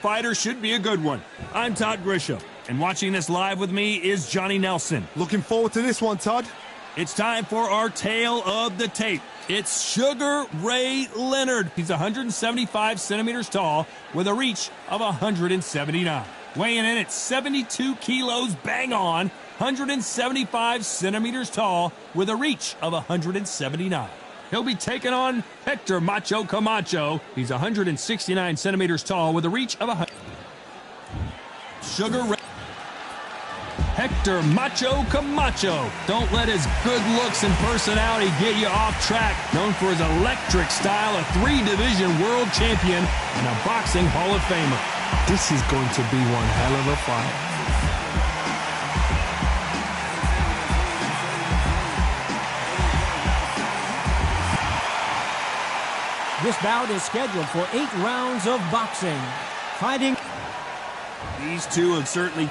Fighter should be a good one. I'm Todd Grisham, and watching this live with me is Johnny Nelson. Looking forward to this one, Todd. It's time for our tale of the tape. It's Sugar Ray Leonard. He's 175 centimeters tall with a reach of 179. Weighing in at 72 kilos, bang on, 175 centimeters tall with a reach of 179. He'll be taking on Hector Macho Camacho. He's 169 centimeters tall with a reach of 100. Sugar Ray. Hector Macho Camacho. Don't let his good looks and personality get you off track. Known for his electric style, a 3-division world champion and a boxing Hall of Famer. This is going to be one hell of a fight. This bout is scheduled for 8 rounds of boxing. Fighting. These two have certainly...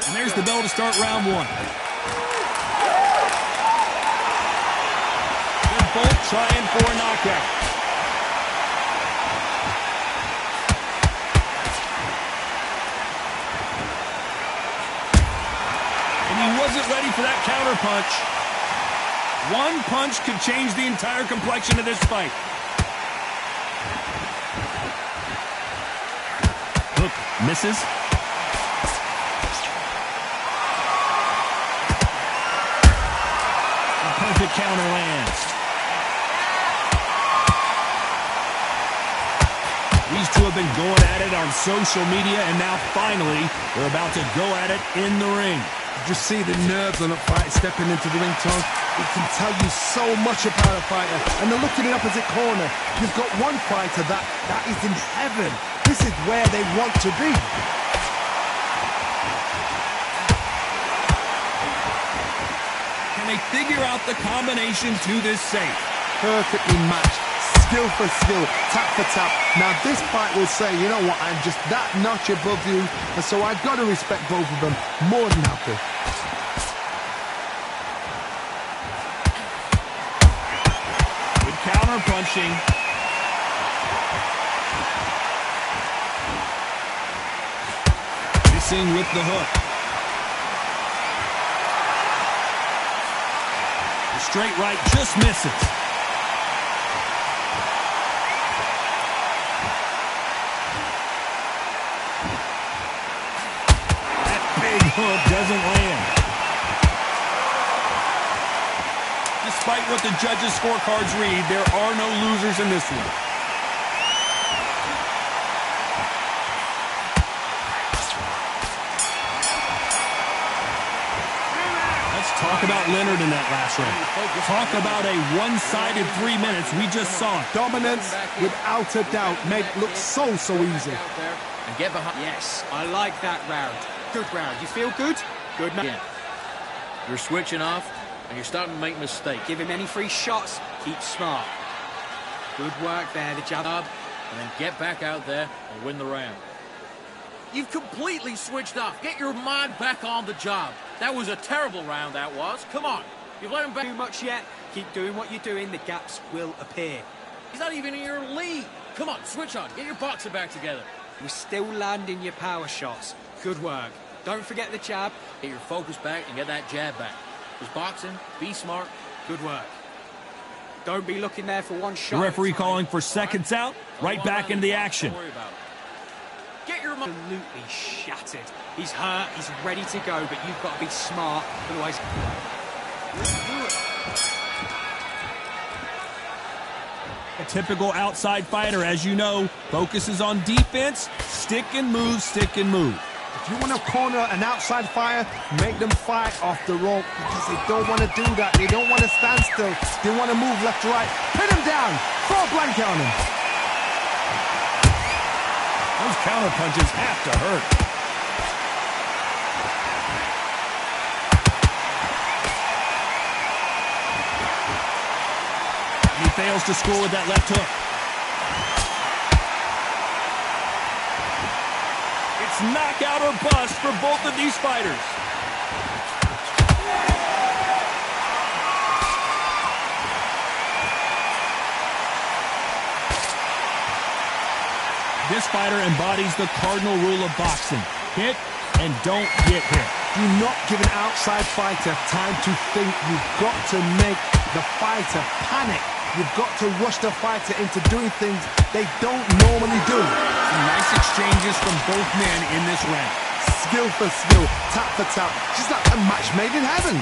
And there's the bell to start round 1. They're both trying for a knockout. And he wasn't ready for that counter punch. One punch could change the entire complexion of this fight. Hook misses. A perfect counter lands. These two have been going at it on social media, and now finally they're about to go at it in the ring. Just see the nerves on a fight stepping into the ring, Tom. It can tell you so much about a fighter. And then look at the opposite corner. You've got one fighter that is in heaven. This is where they want to be. Can they figure out the combination to this safe? Perfectly matched. Skill for skill, tap for tap. Now this fight will say, you know what, I'm just that notch above you, and so I've got to respect both of them. More than happy. Good counter punching. Missing with the hook. The straight right just misses. Hook doesn't land. Despite what the judges' scorecards read, there are no losers in this one. Let's talk about Leonard in that last round. Talk about a one-sided 3 minutes. We just saw it. Dominance, without a doubt, made it look so easy. And get behind. Yes, I like that round. Good round. You feel good? Good man. You're switching off, and you're starting to make mistakes. Give him any free shots. Keep smart. Good work there, the jab. And then get back out there and win the round. You've completely switched off. Get your mind back on the job. That was a terrible round, that was. Come on. You've let him back. Too much yet. Keep doing what you're doing. The gaps will appear. He's not even in your league. Come on, switch on. Get your boxing back together. We're still landing your power shots. Good work. Don't forget the jab. Get your focus back and get that jab back. Just boxing, be smart. Good work. Don't be looking there for one shot. The referee calling for seconds out. Right back into the action. Don't worry about it. Get your... Absolutely shattered. He's hurt. He's ready to go, but you've got to be smart. Otherwise... A typical outside fighter, as you know, focuses on defense, stick and move, stick and move. If you want to corner an outside fighter, make them fight off the rope, because they don't want to do that. They don't want to stand still. They want to move left to right. Pin him down. Throw a blanket on him. Those counter punches have to hurt. He fails to score with that left hook. It's knockout or bust for both of these fighters. This fighter embodies the cardinal rule of boxing. Hit and don't get hit. Do not give an outside fighter time to think. You've got to make the fighter panic. You've got to rush the fighter into doing things they don't normally do. Some nice exchanges from both men in this round. Skill for skill, tap for tap. Just like a match made in heaven.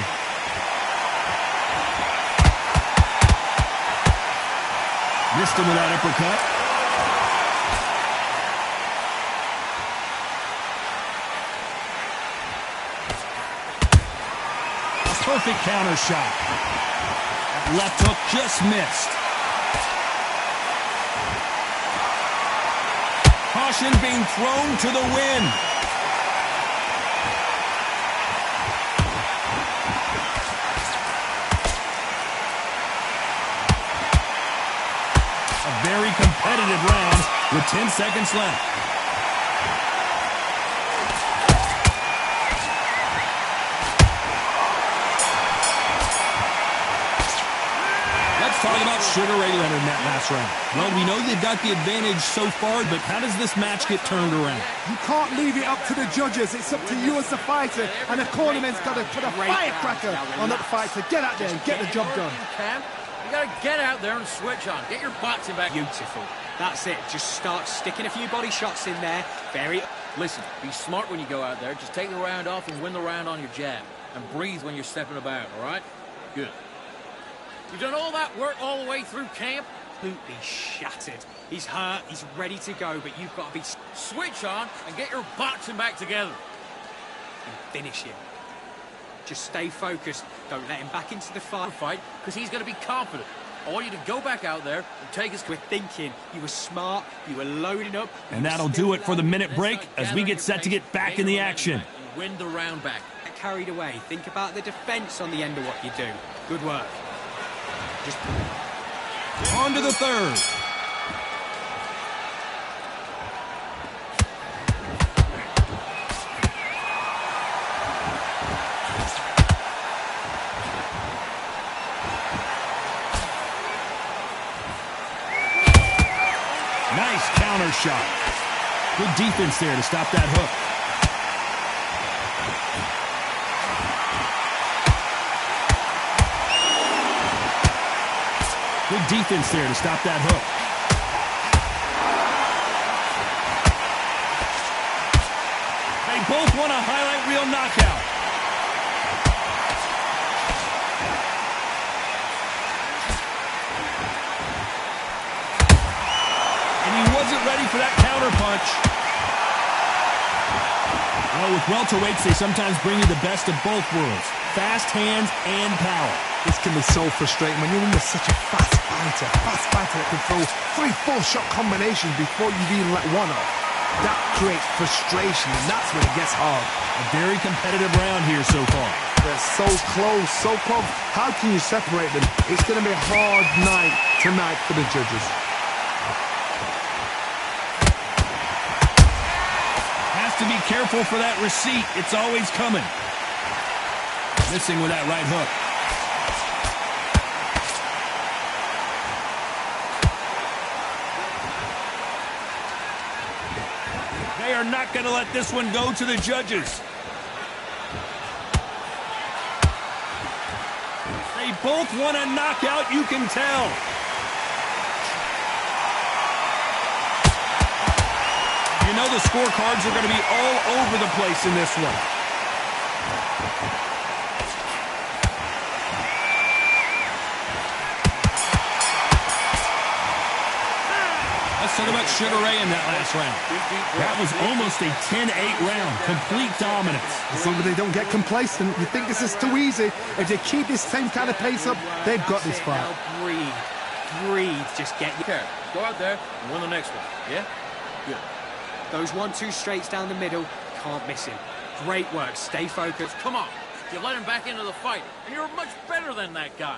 Missed him with that uppercut. A perfect counter shot. That left hook just missed. Caution being thrown to the wind. A very competitive round with 10 seconds left. Let's talk about Sugar Ray Leonard in that last round. Well, we know they've got the advantage so far, but how does this match get turned around? You can't leave it up to the judges. It's up to you as the fighter, and the cornerman's got to put a firecracker on that fighter. Get out there and get the job done. You gotta get out there and switch on. Get your boxing back. Beautiful. That's it. Just start sticking a few body shots in there. Listen, be smart when you go out there. Just take the round off and win the round on your jab. And breathe when you're stepping about, all right? Good. You've done all that work all the way through camp? Absolutely shattered. He's hurt. He's ready to go, but you've got to be... Switch on and get your boxing back together. And finish him. Just stay focused. Don't let him back into the fight, because he's going to be confident. I want you to go back out there and take his... We're thinking. You were smart. You were loading up. And that'll do it for the minute break as we get set to get back in the action. And win the round back. Carried away. Think about the defense on the end of what you do. Good work. Just... On to the third. Nice counter shot. Good defense there to stop that hook. Good defense there to stop that hook. They both want a highlight reel knockout. And he wasn't ready for that counter punch. Well, with welterweights, they sometimes bring you the best of both worlds. Fast hands and power. This can be so frustrating when you're in with such a fast fighter that can throw 3-4 shot combinations before you've even let one off. That creates frustration, and that's when it gets hard. A very competitive round here so far. They're so close, so close. How can you separate them? It's going to be a hard night tonight for the judges. Has to be careful for that receipt. It's always coming. Missing with that right hook. They are not going to let this one go to the judges. They both want a knockout, you can tell. You know the scorecards are going to be all over the place in this one. Let's talk about Sugar Ray in that last round. That was almost a 10-8 round. Complete dominance. As long as they don't get complacent, you think this is too easy. If they keep this same kind of pace up, they've got this fight. Now breathe. Breathe. Just get your... Go out there and win the next one. Yeah? Good. Those 1-2 straights down the middle, can't miss him. Great work. Stay focused. Come on. You let him back into the fight, and you're much better than that guy.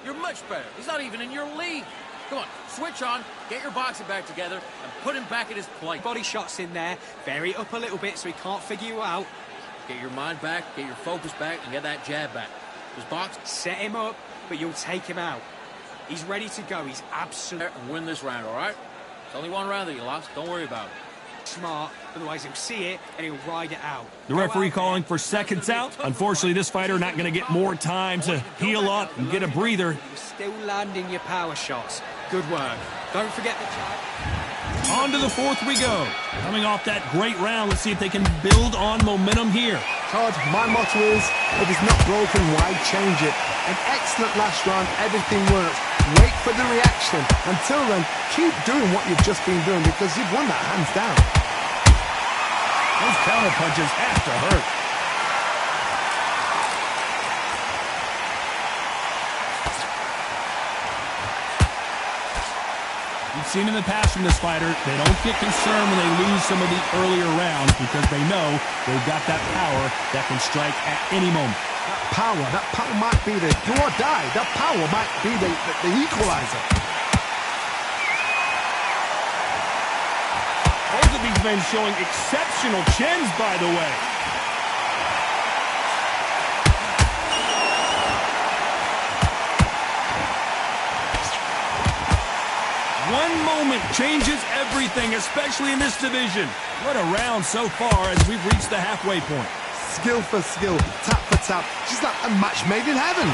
You're much better. He's not even in your league. Come on, switch on, get your boxing back together, and put him back at his place. Body shots in there, vary up a little bit so he can't figure you out. Get your mind back, get your focus back, and get that jab back. Just box. Set him up, but you'll take him out. He's ready to go. He's absolutely... And win this round, all right? It's only one round that you lost. Don't worry about it. Smart, otherwise he'll see it and he'll ride it out. The referee calling for seconds out. Unfortunately, this fighter not going to get more time to heal up and get a breather. You're still landing your power shots. Good work. Don't forget the jab. On to the fourth we go. Coming off that great round, let's see if they can build on momentum here. Todd, my motto is, if it's not broken, why change it? An excellent last round, everything works. Wait for the reaction. Until then, keep doing what you've just been doing because you've won that hands down. Those counter punches have to hurt. We've seen in the past from this fighter, they don't get concerned when they lose some of the earlier rounds because they know they've got that power that can strike at any moment. That power might be the do or die. That power might be the equalizer. Both of these men showing exceptional chins, by the way. One moment changes everything, especially in this division. What a round so far as we've reached the halfway point. Skill for skill, tap for tap, just like a match made in heaven.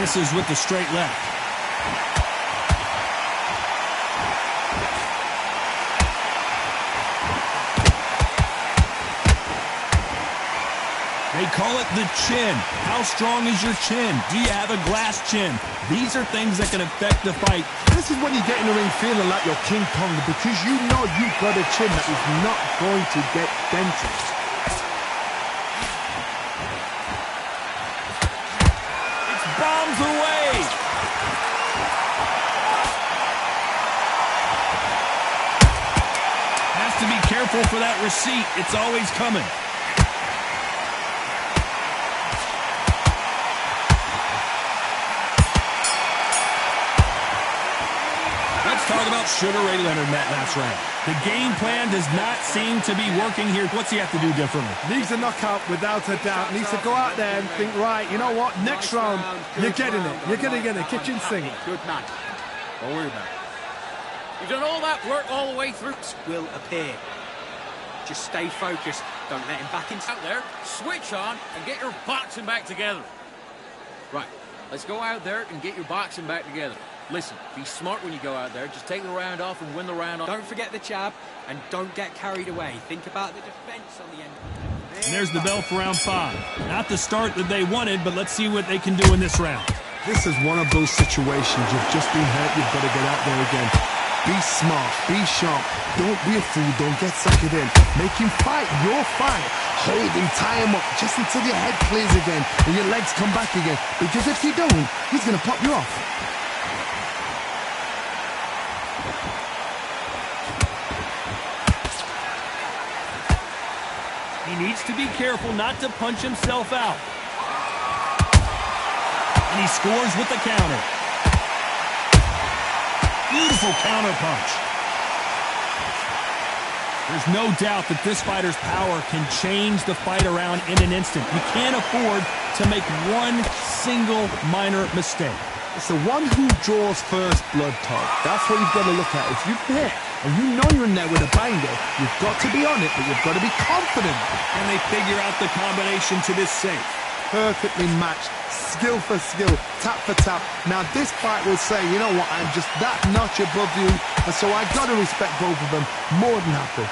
Misses with the straight left. They call it the chin. How strong is your chin? Do you have a glass chin? These are things that can affect the fight. This is when you get in the ring feeling like you're King Kong because you know you've got a chin that is not going to get dented. It's bombs away. Has to be careful for that receipt. It's always coming. Talk about Sugar Ray Leonard in that last round. The game plan does not seem to be working here. What's he have to do differently? Needs a knockout without a doubt. Needs to go out there and think, right, you know what, next round, you're getting it. You're going to get a kitchen sink. Good night. Don't worry about it. You've done all that work all the way through. Will appear. Just stay focused. Don't let him back in. Out there, switch on and get your boxing back together. Right, let's go out there and get your boxing back together. Listen, be smart when you go out there. Just take the round off and win the round off. Don't forget the jab and don't get carried away. Think about the defense on the end. And there's the bell for round 5. Not the start that they wanted, but let's see what they can do in this round. This is one of those situations. You've just been hurt. You've got to get out there again. Be smart. Be sharp. Don't be a fool. Don't get sucked in. Make him fight your fight. Hold him, tie him up just until your head clears again and your legs come back again. Because if you don't, he's going to pop you off. He needs to be careful not to punch himself out. And he scores with the counter. Beautiful counter punch. There's no doubt that this fighter's power can change the fight around in an instant. You can't afford to make one single minor mistake. It's the one who draws first blood, Todd. That's what you've got to look at. If you've hit and you know you're in there with a binder, you've got to be on it, but you've got to be confident. And they figure out the combination to this safe. Perfectly matched, skill for skill, tap for tap. Now this fight will say, you know what, I'm just that notch above you, and so I've got to respect both of them more than happy.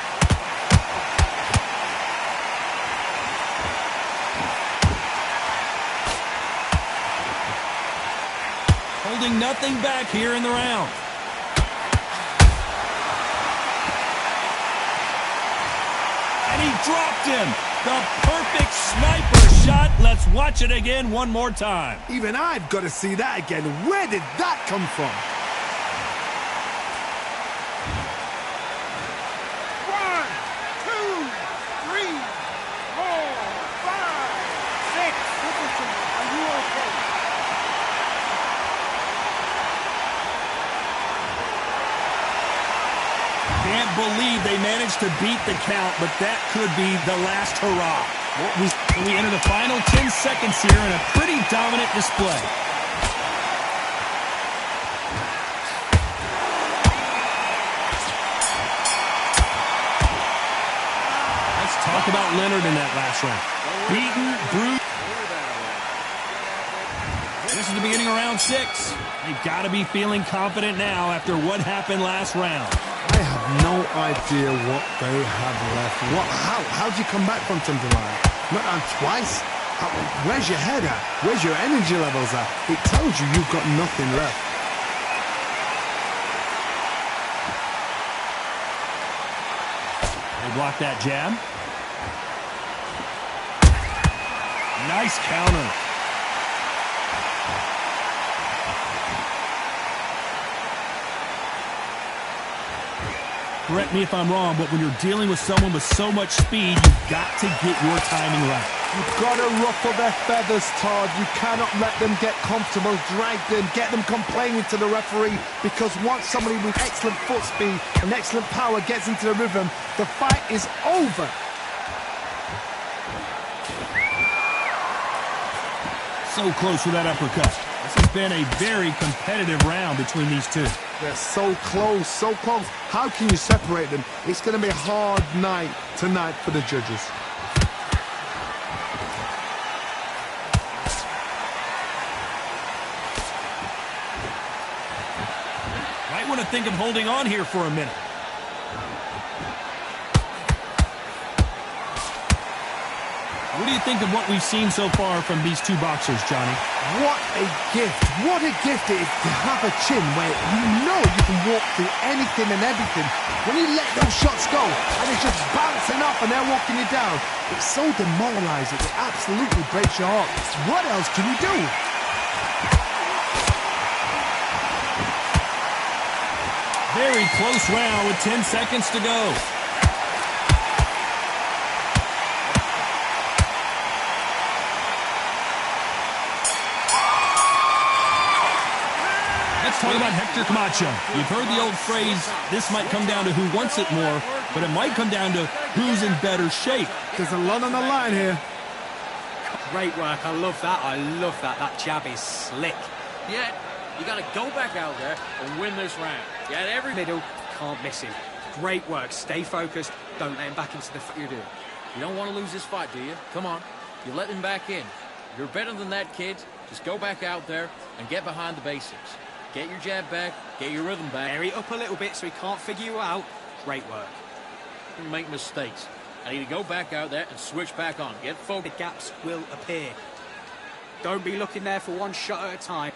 Holding nothing back here in the round. And he dropped him. The perfect sniper shot. Let's watch it again one more time. Even I've got to see that again. Where did that come from? 1, 2, 3, 4, 5, 6. Nicholson, are you okay? Can't believe they managed to beat the count, but that could be the last hurrah. We enter the final 10 seconds here in a pretty dominant display. about Leonard in that last round. Beaten, bruised. This is the beginning of round 6. They've got to be feeling confident now after what happened last round. I have no idea what they have left. How do you come back from something like that? Not on twice? Where's your head at? Where's your energy levels at? It tells you you've got nothing left. They block that jab. Nice counter. Correct me if I'm wrong, but when you're dealing with someone with so much speed, you've got to get your timing right. You've got to ruffle their feathers, Todd. You cannot let them get comfortable, drag them, get them complaining to the referee, because once somebody with excellent foot speed and excellent power gets into the rhythm, the fight is over. So close with that uppercut. This has been a very competitive round between these two. They're so close, so close. How can you separate them? It's going to be a hard night tonight for the judges. Might want to think of holding on here for a minute. What do you think of what we've seen so far from these two boxers, Johnny? What a gift. What a gift it is to have a chin where you know you can walk through anything and everything. When you let those shots go and it's just bouncing up and they're walking you down, it's so demoralizing. It absolutely breaks your heart. What else can you do? Very close round with 10 seconds to go. Let's talk about Hector Camacho. You've heard the old phrase, this might come down to who wants it more, but it might come down to who's in better shape. There's a lot on the line here. Great work. I love that. I love that. That jab is slick. Yet, you got to go back out there and win this round. You had every Middle, can't miss him. Great work. Stay focused. Don't let him back into the you do. You don't want to lose this fight, do you? Come on. You let him back in. You're better than that, kid. Just go back out there and get behind the basics. Get your jab back, get your rhythm back. Vary up a little bit so he can't figure you out. Great work. You make mistakes. I need to go back out there and switch back on. Get The focused. gaps will appear. Don't be looking there for one shot at a time.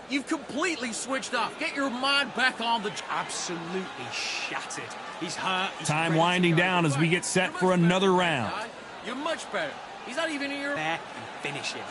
You've completely switched off. Get your mind back on the job. Absolutely shattered. He's hurt. He's Time ready winding to go. down as we get set You're for much another better, round. guy. You're much better. He's not even in your... There and finish him.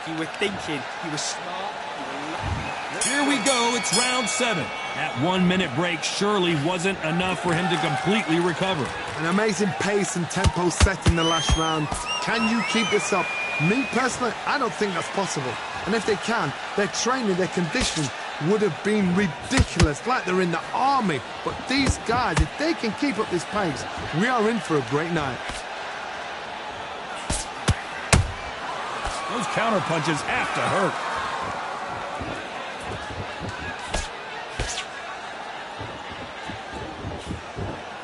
You were thinking, you were smart, you were lucky. Here we go, it's round 7. That 1 minute break surely wasn't enough for him to completely recover. An amazing pace and tempo set in the last round. Can you keep this up? Me personally, I don't think that's possible. And if they can, their training, their conditioning would have been ridiculous, like they're in the army. But these guys, if they can keep up this pace, we are in for a great night. Those counter punches have to hurt.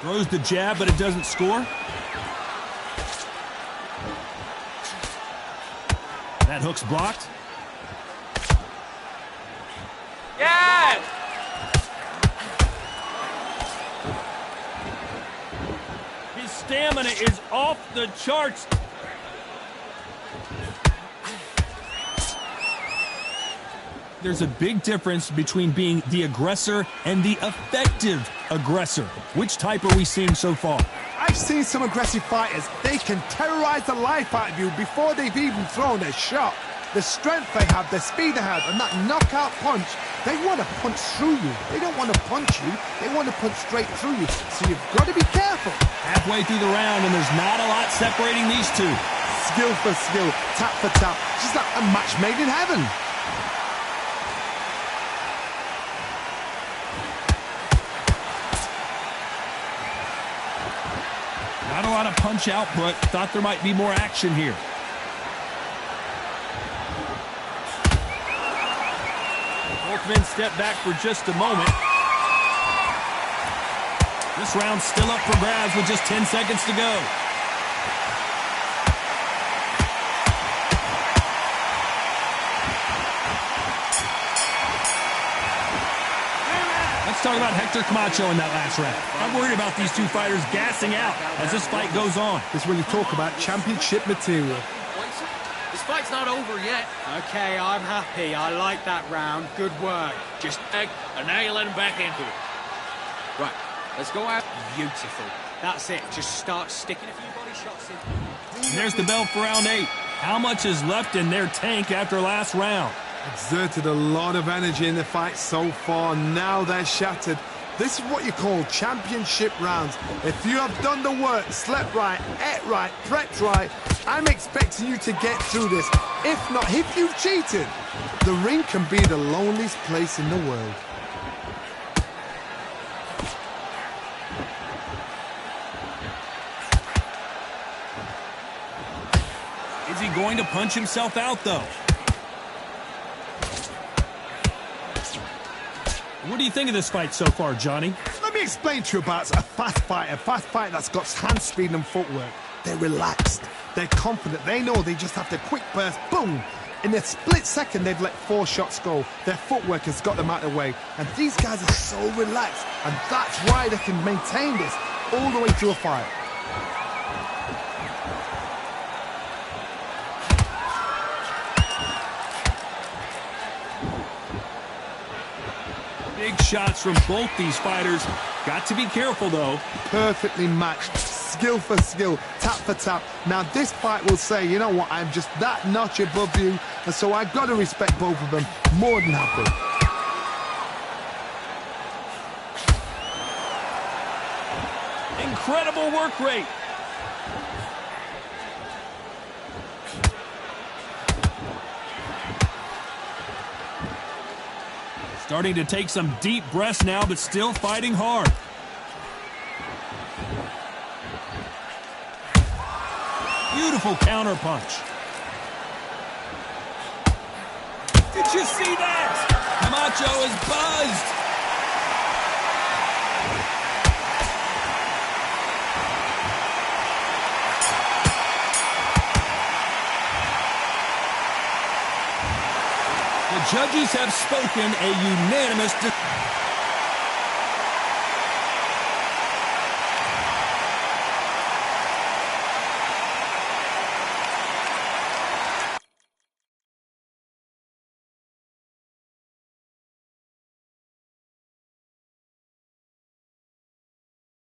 Throws the jab, but it doesn't score. That hook's blocked. Yeah! His stamina is off the charts. There's a big difference between being the aggressor and the effective aggressor. Which type are we seeing so far? I've seen some aggressive fighters. They can terrorize the life out of you before they've even thrown a shot. The strength they have, the speed they have, and that knockout punch, they want to punch through you. They don't want to punch you. They want to punch straight through you. So you've got to be careful. Halfway through the round, and there's not a lot separating these two. Skill for skill, tap for tap. Just like a match made in heaven. Not a lot of punch output. Thought there might be more action here. Both men step back for just a moment. This round's still up for grabs with just 10 seconds to go. Let's talk about Hector Camacho in that last round. I'm worried about these two fighters gassing out as this fight goes on. This is when you talk about championship material. This fight's not over yet. Okay, I'm happy. I like that round. Good work. Just egg, and now you let him back into it. Right, let's go out. Beautiful. That's it. Just start sticking a few body shots in. And there's the bell for round 8. How much is left in their tank after last round? Exerted a lot of energy in the fight so far. Now they're shattered. This is what you call championship rounds. If you have done the work, slept right, ate right, prepped right, I'm expecting you to get through this. If not, if you've cheated, the ring can be the loneliest place in the world. Is he going to punch himself out, though? What do you think of this fight so far, Johnny? Let me explain to you about a fast fighter that's got hand speed and footwork. They're relaxed. They're confident. They know they just have to quick burst, boom. In a split second, they've let 4 shots go. Their footwork has got them out of the way. And these guys are so relaxed. And that's why they can maintain this all the way through a fight. Big shots from both these fighters. Got to be careful, though. Perfectly matched. Skill for skill, tap for tap. Now this fight will say, you know what, I'm just that notch above you, and so I've got to respect both of them. More than happy. Incredible work rate. Starting to take some deep breaths now, but still fighting hard. Beautiful counter punch. Did you see that? Camacho is buzzed. The judges have spoken a unanimous decision.